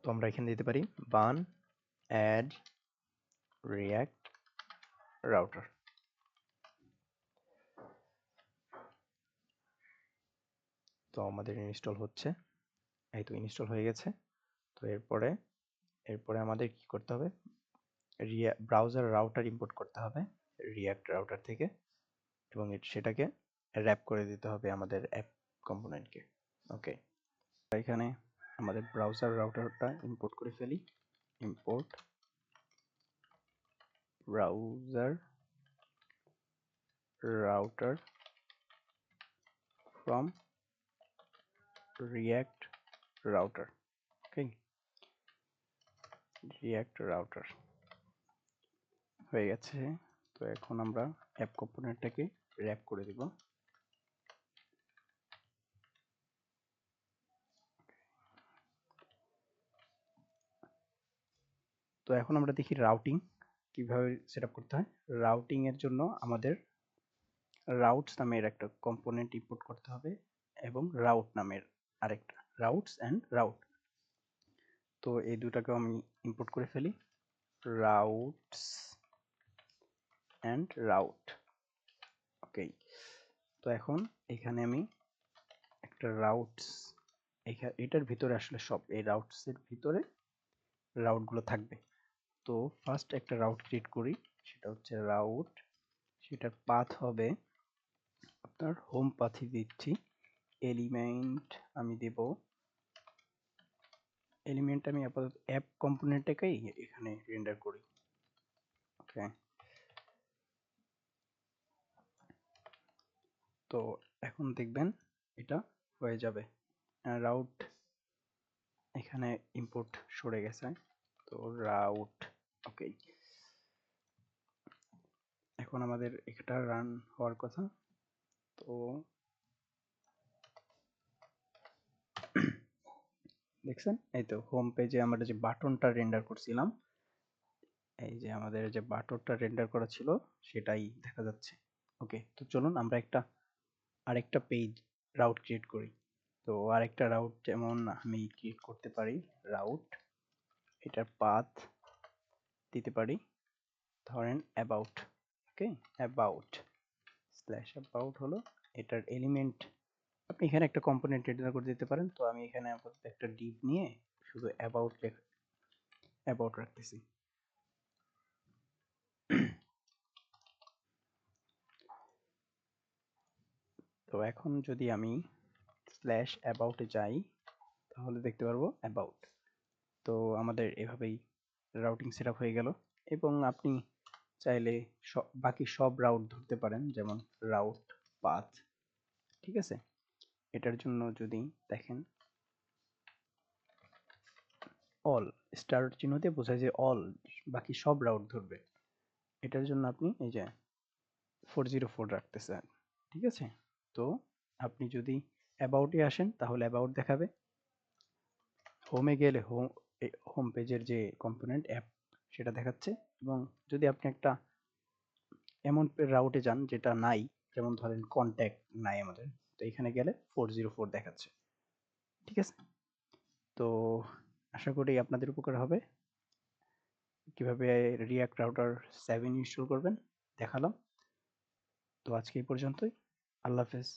তো আমরা এখানে দিতে পারি বান অ্যাড রিয়াক্ট রাউটার। তো আমাদের ইনস্টল হচ্ছে, এই তো ইনস্টল হয়ে গেছে। তো এরপরে আমাদের কি করতে হবে, ব্রাউজার রাউটার ইম্পোর্ট করতে হবে রিয়াক্ট রাউটার থেকে, এবং সেটাকে র্যাপ করে দিতে হবে আমাদের অ্যাপ কম্পোনেন্টকে। ওকে, এখানে আমাদের ব্রাউজার রাউটারটা ইম্পোর্ট করে ফেলি। Import browser router from react router. Okay, react router হয়ে গেছে। তো এখন আমরা অ্যাপ কম্পোনেন্টটাকে র্যাপ করে দিব। তো এখন আমরা দেখি রাউটিং কিভাবে সেট আপ করতে হয়। রাউটিং এর জন্য আমাদের রাউটস নামের একটা কম্পোনেন্ট ইম্পোর্ট করতে হবে এবং রাউট নামের আরেকটা, রাউটস অ্যান্ড রাউট। তো এই দুটাকে আমি ইম্পোর্ট করে ফেলি, রাউটস অ্যান্ড রাউট। ওকে, তো এখন এখানে আমি একটা রাউটস, এটার ভিতরে আসলে সব এই রাউটসের ভিতরে রাউটগুলো থাকবে। তো ফার্স্ট একটা রাউট ক্রিয়েট করি, সেটা হচ্ছে রাউট, সেটার পাথ হবে আপনার হোম পাথই দিচ্ছি। এলিমেন্ট আমি দেব, এলিমেন্ট আমি আপাতত অ্যাপ কম্পোনেন্টটাকেই এখানে রেন্ডার করি। ওকে, তো এখন দেখবেন এটা হয়ে যাবে। রাউট এখানে ইম্পোর্ট সরে গেছে, তো রাউট। ওকে, এখন আমাদের এটা রান হওয়ার কথা। তো দেখছেন, এই তো হোম পেজে আমরা যে বাটনটা রেন্ডার করছিলাম, এই যে আমাদের যে বাটনটা রেন্ডার করা ছিল সেটাই দেখা যাচ্ছে। ওকে, তো চলুন আমরা আরেকটা পেজ রাউট ক্রিয়েট করি। তো আরেকটা রাউট যেমন আমি ক্রিয়েট করতে পারি, রাউট এটার পাথ দিতে পারি ধরেন about. Okay, about slash about হলো এটার এলিমেন্ট। আপনি এখানে একটা কম্পোনেন্ট রেন্ডার করে দিতে পারেন। তো আমি এখানে আপাতত একটা ডিভ নিয়ে শুধু অ্যাবাউট রাখতেছি। তো এখন যদি আমি স্ল্যাশ অ্যাবাউটে যাই তাহলে দেখতে পারবো অ্যাবাউট। তো আমাদের এভাবেই রাউটিং সেট আপ হয়ে গেল, এবং আপনি চাইলে বাকি সব রাউট ধরতে পারেন, যেমন রাউট পাথ। ঠিক আছে, এটার জন্য যদি দেখেন অল স্টার চিহ্ন দিয়ে বোঝায় যে অল, বাকি সব রাউট ধরবে। এটার জন্য আপনি এই যে 404 রাখতেছেন। ঠিক আছে, তো আপনি যদি অ্যাবাউটে আসেন তাহলে অ্যাবাউট দেখাবে, হোমে গেলে হোম পেজের যে কম্পোনেন্ট অ্যাপ সেটা দেখাচ্ছে, এবং যদি আপনি একটা এমন রাউটে যান যেটা নাই, যেমন ধরেন কন্ট্যাক্ট নাই আমাদের, তো এখানে গেলে 404 দেখাচ্ছে। ঠিক আছে, তো আশা করি আপনাদের উপকার হবে। কিভাবে রিয়াক্ট রাউটার 7 ইনস্টল করবেন দেখালাম। তো আজকে এই পর্যন্তই, আল্লাহ হাফেজ।